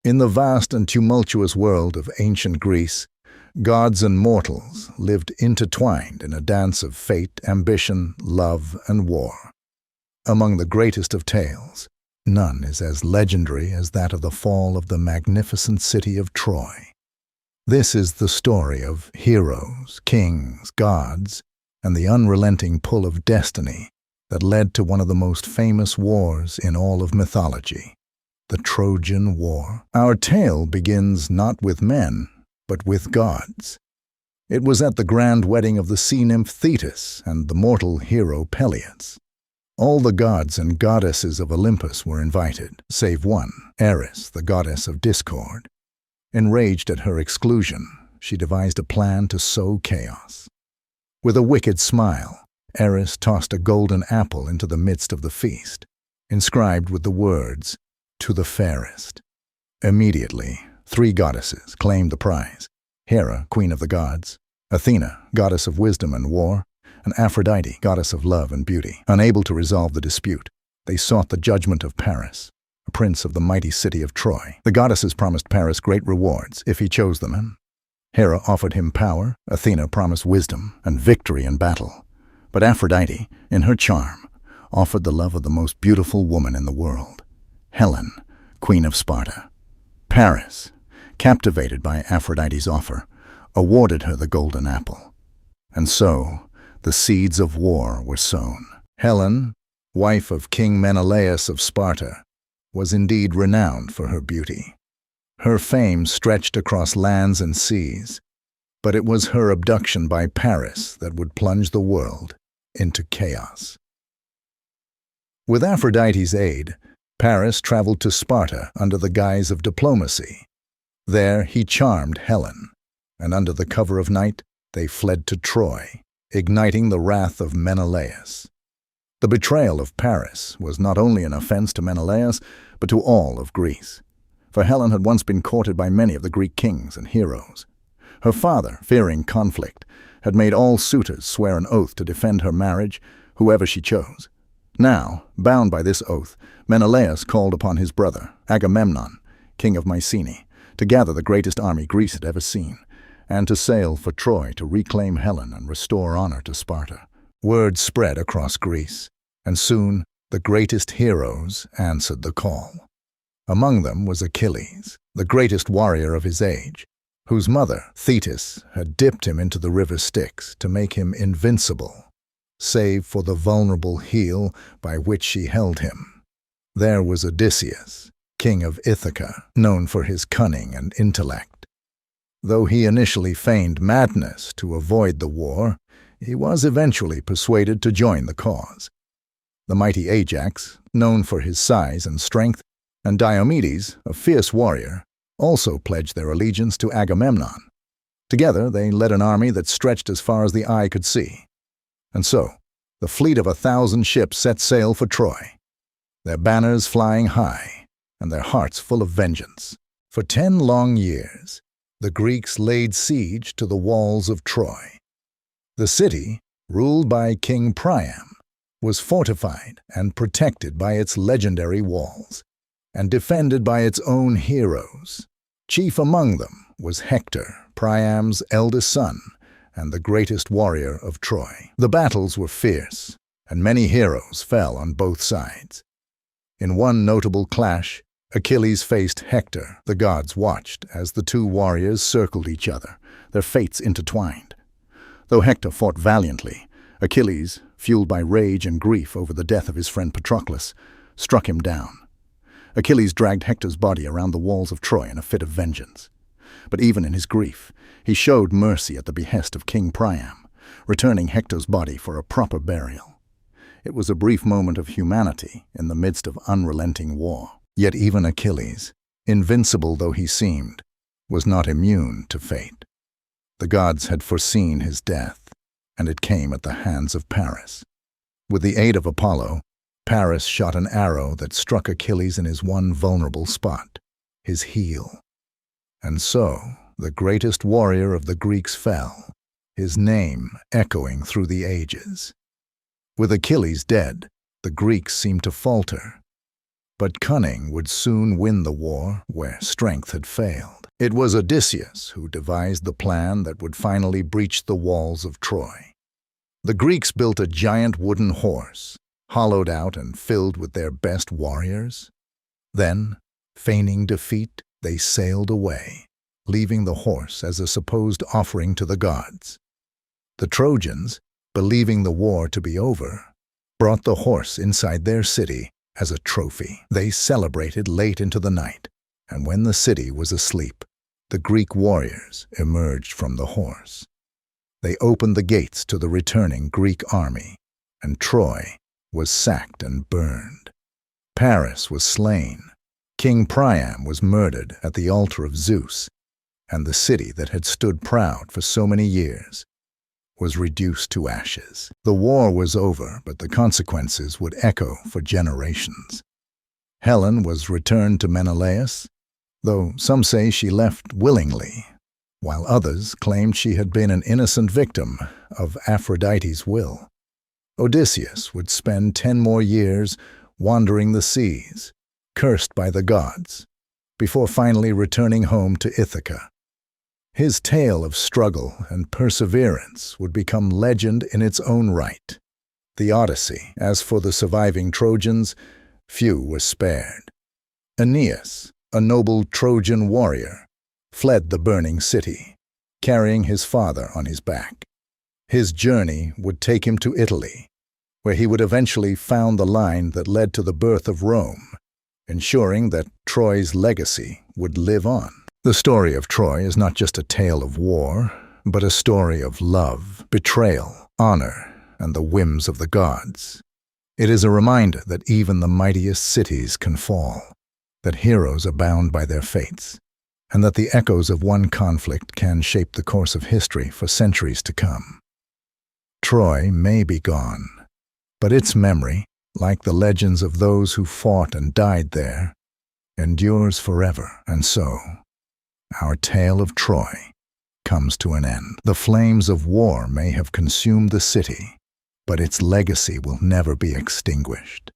In the vast and tumultuous world of ancient Greece, gods and mortals lived intertwined in a dance of fate, ambition, love, and war. Among the greatest of tales, none is as legendary as that of the fall of the magnificent city of Troy. This is the story of heroes, kings, gods, and the unrelenting pull of destiny that led to one of the most famous wars in all of mythology, the Trojan War. Our tale begins not with men, but with gods. It was at the grand wedding of the sea nymph Thetis and the mortal hero Peleus. All the gods and goddesses of Olympus were invited, save one, Eris, the goddess of discord. Enraged at her exclusion, she devised a plan to sow chaos. With a wicked smile, Eris tossed a golden apple into the midst of the feast, inscribed with the words, "To the fairest." Immediately, 3 goddesses claimed the prize: Hera, queen of the gods; Athena, goddess of wisdom and war; and Aphrodite, goddess of love and beauty. Unable to resolve the dispute, they sought the judgment of Paris, a prince of the mighty city of Troy. The goddesses promised Paris great rewards if he chose them. Hera offered him power, Athena promised wisdom and victory in battle. But Aphrodite, in her charm, offered the love of the most beautiful woman in the world, Helen, queen of Sparta. Paris, captivated by Aphrodite's offer, awarded her the golden apple. And so, the seeds of war were sown. Helen, wife of King Menelaus of Sparta, was indeed renowned for her beauty. Her fame stretched across lands and seas, but it was her abduction by Paris that would plunge the world into chaos. With Aphrodite's aid, Paris traveled to Sparta under the guise of diplomacy. There he charmed Helen, and under the cover of night they fled to Troy, igniting the wrath of Menelaus. The betrayal of Paris was not only an offense to Menelaus, but to all of Greece. For Helen had once been courted by many of the Greek kings and heroes. Her father, fearing conflict, had made all suitors swear an oath to defend her marriage, whoever she chose. Now, bound by this oath, Menelaus called upon his brother, Agamemnon, king of Mycenae, to gather the greatest army Greece had ever seen, and to sail for Troy to reclaim Helen and restore honor to Sparta. Word spread across Greece, and soon the greatest heroes answered the call. Among them was Achilles, the greatest warrior of his age, whose mother, Thetis, had dipped him into the river Styx to make him invincible, save for the vulnerable heel by which she held him. There was Odysseus, king of Ithaca, known for his cunning and intellect. Though he initially feigned madness to avoid the war, he was eventually persuaded to join the cause. The mighty Ajax, known for his size and strength, and Diomedes, a fierce warrior, also pledged their allegiance to Agamemnon. Together they led an army that stretched as far as the eye could see. And so, the fleet of 1,000 ships set sail for Troy, their banners flying high, and their hearts full of vengeance. For 10 long years, the Greeks laid siege to the walls of Troy. The city, ruled by King Priam, was fortified and protected by its legendary walls, and defended by its own heroes. Chief among them was Hector, Priam's eldest son, and the greatest warrior of Troy. The battles were fierce, and many heroes fell on both sides. In one notable clash, Achilles faced Hector. The gods watched as the 2 warriors circled each other, their fates intertwined. Though Hector fought valiantly, Achilles, fueled by rage and grief over the death of his friend Patroclus, struck him down. Achilles dragged Hector's body around the walls of Troy in a fit of vengeance. But even in his grief, he showed mercy at the behest of King Priam, returning Hector's body for a proper burial. It was a brief moment of humanity in the midst of unrelenting war. Yet even Achilles, invincible though he seemed, was not immune to fate. The gods had foreseen his death, and it came at the hands of Paris. With the aid of Apollo, Paris shot an arrow that struck Achilles in his one vulnerable spot, his heel. And so, the greatest warrior of the Greeks fell, his name echoing through the ages. With Achilles dead, the Greeks seemed to falter. But cunning would soon win the war where strength had failed. It was Odysseus who devised the plan that would finally breach the walls of Troy. The Greeks built a giant wooden horse, hollowed out and filled with their best warriors. Then, feigning defeat, they sailed away, leaving the horse as a supposed offering to the gods. The Trojans, believing the war to be over, brought the horse inside their city as a trophy. They celebrated late into the night, and when the city was asleep, the Greek warriors emerged from the horse. They opened the gates to the returning Greek army, and Troy was sacked and burned. Paris was slain. King Priam was murdered at the altar of Zeus, and the city that had stood proud for so many years was reduced to ashes. The war was over, but the consequences would echo for generations. Helen was returned to Menelaus, though some say she left willingly, while others claimed she had been an innocent victim of Aphrodite's will. Odysseus would spend 10 more years wandering the seas, cursed by the gods, before finally returning home to Ithaca. His tale of struggle and perseverance would become legend in its own right. The Odyssey. As for the surviving Trojans, few were spared. Aeneas, a noble Trojan warrior, fled the burning city, carrying his father on his back. His journey would take him to Italy, where he would eventually found the line that led to the birth of Rome, ensuring that Troy's legacy would live on. The story of Troy is not just a tale of war, but a story of love, betrayal, honor, and the whims of the gods. It is a reminder that even the mightiest cities can fall, that heroes are bound by their fates, and that the echoes of one conflict can shape the course of history for centuries to come. Troy may be gone, but its memory, like the legends of those who fought and died there, endures forever. And so, our tale of Troy comes to an end. The flames of war may have consumed the city, but its legacy will never be extinguished.